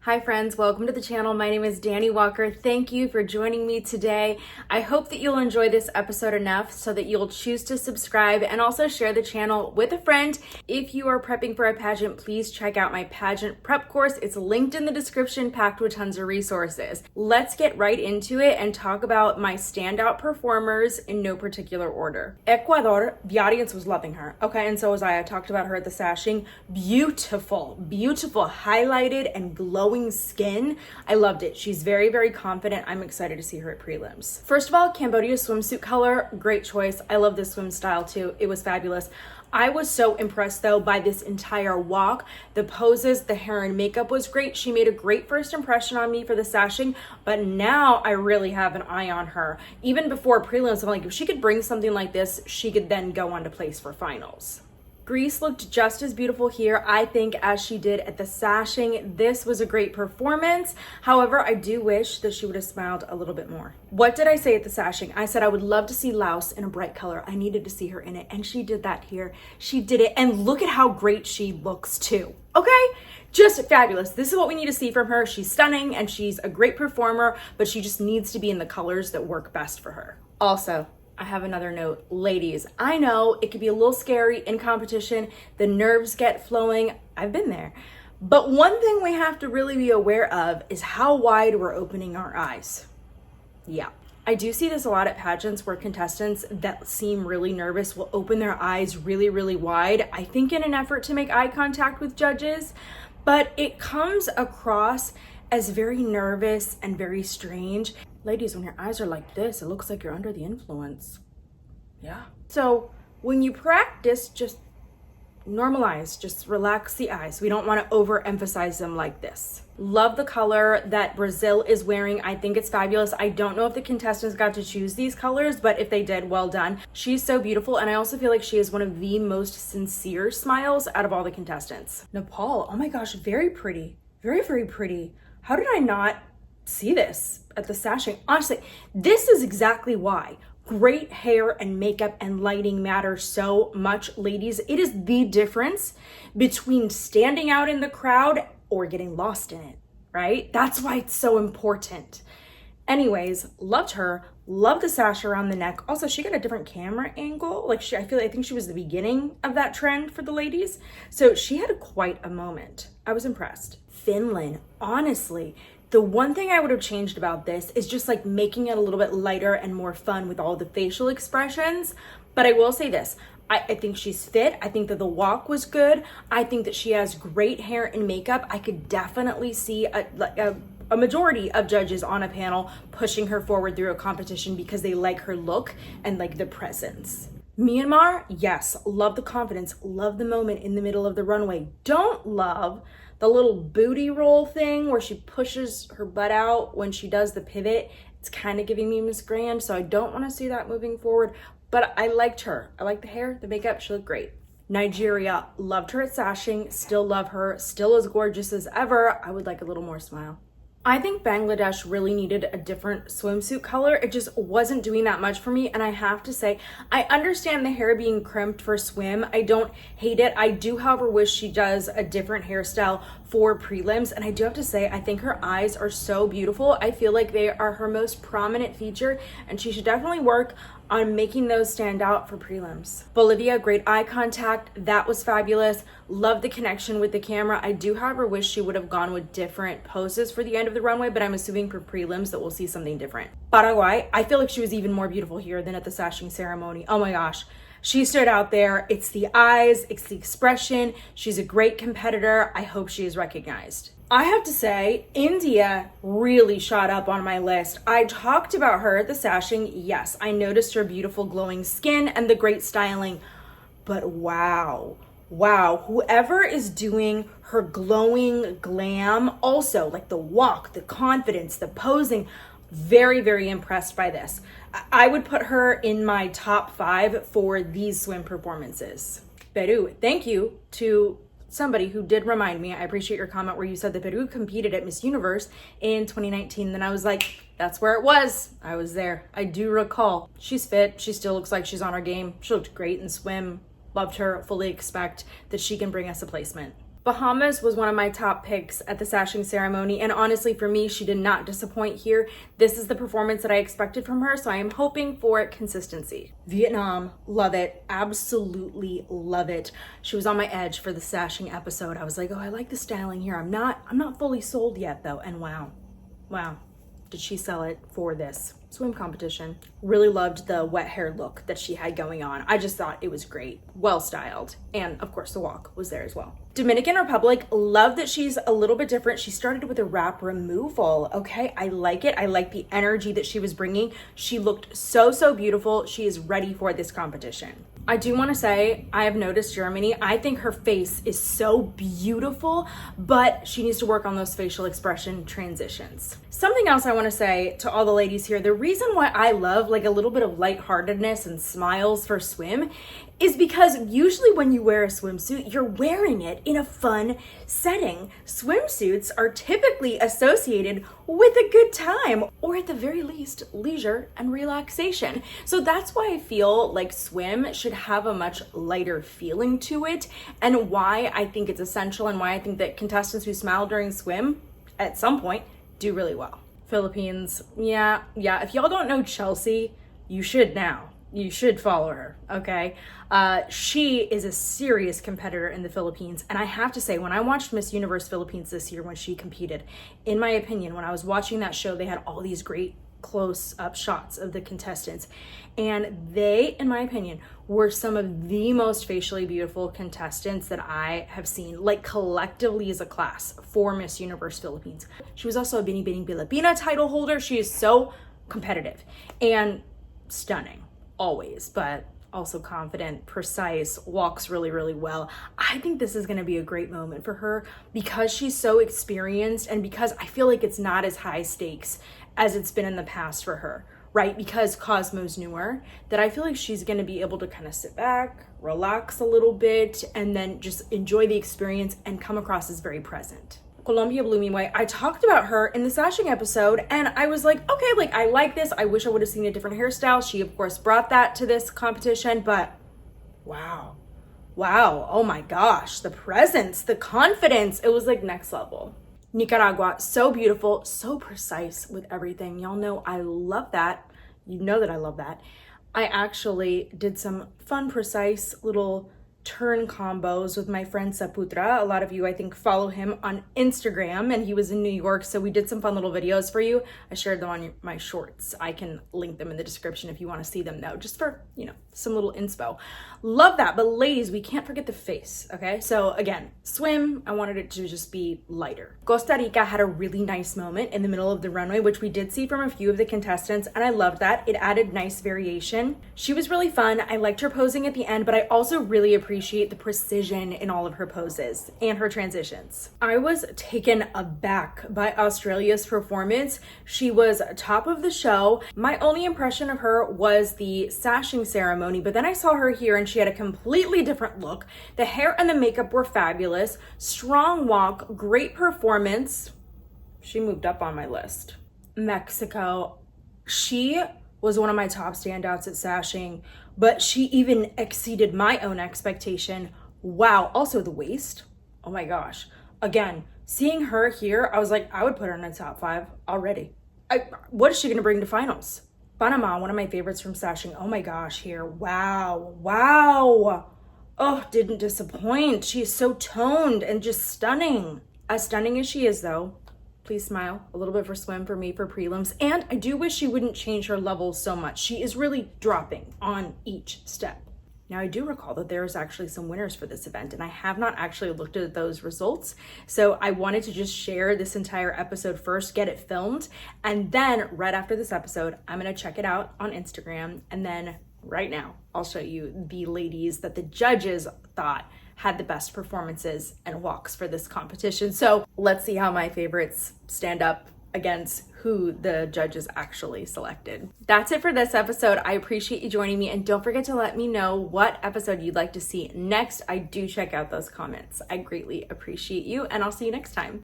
Hi friends, welcome to the channel. My name is Dani Walker. Thank you for joining me today. I hope that you'll enjoy this episode enough so that you'll choose to subscribe and also share the channel with a friend. If you are prepping for a pageant, please check out my pageant prep course. It's linked in the description, packed with tons of resources. Let's get right into it and talk about my standout performers in no particular order. Ecuador, the audience was loving her. Okay, and so was I. I talked about her at the sashing. Beautiful, highlighted and glowing skin. I loved it. She's very, very confident. I'm excited to see her at prelims. First of all, Cambodia's swimsuit color, great choice. I love this swim style too. It was fabulous. I was so impressed though by this entire walk. The poses, the hair and makeup was great. She made a great first impression on me for the sashing, but now I really have an eye on her. Even before prelims, I'm like, if she could bring something like this, she could then go on to place for finals. Greece looked just as beautiful here, I think, as she did at the sashing. This was a great performance. However, I do wish that she would have smiled a little bit more. What did I say at the sashing? I said I would love to see Laos in a bright color. I needed to see her in it, and she did that here. She did it, and look at how great she looks too, okay? Just fabulous. This is what we need to see from her. She's stunning, and she's a great performer, but she just needs to be in the colors that work best for her. Also, I have another note. Ladies, I know it could be a little scary in competition. The nerves get flowing. I've been there. But one thing we have to really be aware of is how wide we're opening our eyes. Yeah. I do see this a lot at pageants where contestants that seem really nervous will open their eyes really, really wide. I think in an effort to make eye contact with judges, but it comes across as very nervous and very strange. Ladies, when your eyes are like this, it looks like you're under the influence. Yeah. So when you practice, just normalize, just relax the eyes. We don't want to overemphasize them like this. Love the color that Brazil is wearing. I think it's fabulous. I don't know if the contestants got to choose these colors, but if they did, well done. She's so beautiful, and I also feel like she has one of the most sincere smiles out of all the contestants. Nepal, oh my gosh, very pretty. Very, very pretty. How did I not see this at the sashing? Honestly, this is exactly why great hair and makeup and lighting matter so much, ladies. It is the difference between standing out in the crowd or getting lost in it, right? That's why it's so important. Anyways, loved her. Love the sash around the neck. Also, she got a different camera angle. Like I think she was the beginning of that trend for the ladies. So she had quite a moment. I was impressed. Finland, honestly, the one thing I would have changed about this is just like making it a little bit lighter and more fun with all the facial expressions. But I will say this, I think she's fit. I think that the walk was good. I think that she has great hair and makeup. I could definitely see a majority of judges on a panel pushing her forward through a competition because they like her look and like the presence. Myanmar, yes, love the confidence, love the moment in the middle of the runway. Don't love the little booty roll thing where she pushes her butt out when she does the pivot. It's kind of giving me Miss Grand, so I don't want to see that moving forward, but I liked her. I liked the hair, the makeup, she looked great. Nigeria, loved her at sashing, still love her, still as gorgeous as ever. I would like a little more smile. I think Bangladesh really needed a different swimsuit color. It just wasn't doing that much for me. And I have to say, I understand the hair being crimped for swim. I don't hate it. I do, however, wish she does a different hairstyle for prelims. And I do have to say, I think her eyes are so beautiful. I feel like they are her most prominent feature, and she should definitely work on making those stand out for prelims. Bolivia, great eye contact. That was fabulous. Love the connection with the camera. I do, however, wish she would have gone with different poses for the end of the runway, but I'm assuming for prelims that we'll see something different. Paraguay, I feel like she was even more beautiful here than at the sashing ceremony. Oh my gosh. She stood out there. It's the eyes, it's the expression. She's a great competitor. I hope she is recognized. I have to say, India really shot up on my list. I talked about her at the sashing. Yes, I noticed her beautiful glowing skin and the great styling, but wow, whoever is doing her glowing glam, also like the walk, the confidence, the posing, very, very impressed by this. I would put her in my top 5 for these swim performances. Peru, thank you to somebody who did remind me. I appreciate your comment where you said that Peru competed at Miss Universe in 2019. Then I was like, that's where it was. I was there. I do recall. She's fit. She still looks like she's on her game. She looked great in swim. Loved her. Fully expect that she can bring us a placement. Bahamas was one of my top picks at the sashing ceremony, and honestly for me, she did not disappoint here. This is the performance that I expected from her, so I am hoping for consistency. Vietnam, love it, absolutely love it. She was on my edge for the sashing episode. I was like, oh, I like the styling here. I'm not fully sold yet though, and wow, did she sell it for this swim competition. Really loved the wet hair look that she had going on. I just thought it was great, well styled, and of course the walk was there as well. Dominican Republic, love that she's a little bit different. She started with a wrap removal. Okay, I like it. I like the energy that she was bringing. She looked so beautiful. She is ready for this competition. I do want to say, I have noticed Germany. I think her face is so beautiful, but she needs to work on those facial expression transitions. Something else I want to say to all the ladies here, the reason why I love like a little bit of lightheartedness and smiles for swim is because usually when you wear a swimsuit, you're wearing it in a fun setting. Swimsuits are typically associated with a good time, or at the very least, leisure and relaxation. So that's why I feel like swim should have a much lighter feeling to it, and why I think it's essential, and why I think that contestants who smile during swim at some point do really well. Philippines, yeah, if y'all don't know Chelsea, you should now. You should follow her, okay? She is a serious competitor in the Philippines. And I have to say, when I watched Miss Universe Philippines this year when she competed, in my opinion, when I was watching that show, they had all these great close-up shots of the contestants. And they, in my opinion, were some of the most facially beautiful contestants that I have seen, like collectively as a class for Miss Universe Philippines. She was also a Binibining Pilipina title holder. She is so competitive and stunning. Always, but also confident, precise, walks really well. I think this is going to be a great moment for her because she's so experienced, and because I feel like it's not as high stakes as it's been in the past for her, right? Because Cosmo's newer, that I feel like she's going to be able to kind of sit back, relax a little bit, and then just enjoy the experience and come across as very present. Colombia blew me away. I talked about her in the sashing episode, and I was like, okay, like I like this. I wish I would have seen a different hairstyle. She of course brought that to this competition, but wow, oh my gosh, the presence, the confidence, it was like next level. Nicaragua, so beautiful, so precise with everything. Y'all know I love that. You know that I love that. I actually did some fun, precise little turn combos with my friend Saputra. A lot of you, I think, follow him on Instagram, and he was in New York, so we did some fun little videos for you. I shared them on my shorts. I can link them in the description if you want to see them though, just for, you know, some little inspo. Love that. But ladies, we can't forget the face, okay? So again, swim, I wanted it to just be lighter. Costa Rica had a really nice moment in the middle of the runway, which we did see from a few of the contestants, and I loved that. It added nice variation. She was really fun. I liked her posing at the end, but I also really appreciate the precision in all of her poses and her transitions. I was taken aback by Australia's performance. She was top of the show. My only impression of her was the sashing ceremony, but then I saw her here and she had a completely different look. The hair and the makeup were fabulous. Strong walk, great performance. She moved up on my list. Mexico, she was one of my top standouts at sashing, but she even exceeded my own expectation. Wow, also the waist, oh my gosh. Again, seeing her here, I was like, I would put her in the top 5 already. What is she gonna bring to finals? Panama, one of my favorites from sashing, oh my gosh, here, wow. Oh, didn't disappoint. She is so toned and just stunning. As stunning as she is though, please smile a little bit for swim for me for prelims. And I do wish she wouldn't change her levels so much. She is really dropping on each step. Now I do recall that there is actually some winners for this event, and I have not actually looked at those results. So I wanted to just share this entire episode first, get it filmed, and then right after this episode, I'm gonna check it out on Instagram. And then right now, I'll show you the ladies that the judges thought had the best performances and walks for this competition. So let's see how my favorites stand up against who the judges actually selected. That's it for this episode. I appreciate you joining me, and don't forget to let me know what episode you'd like to see next. I do check out those comments. I greatly appreciate you, and I'll see you next time.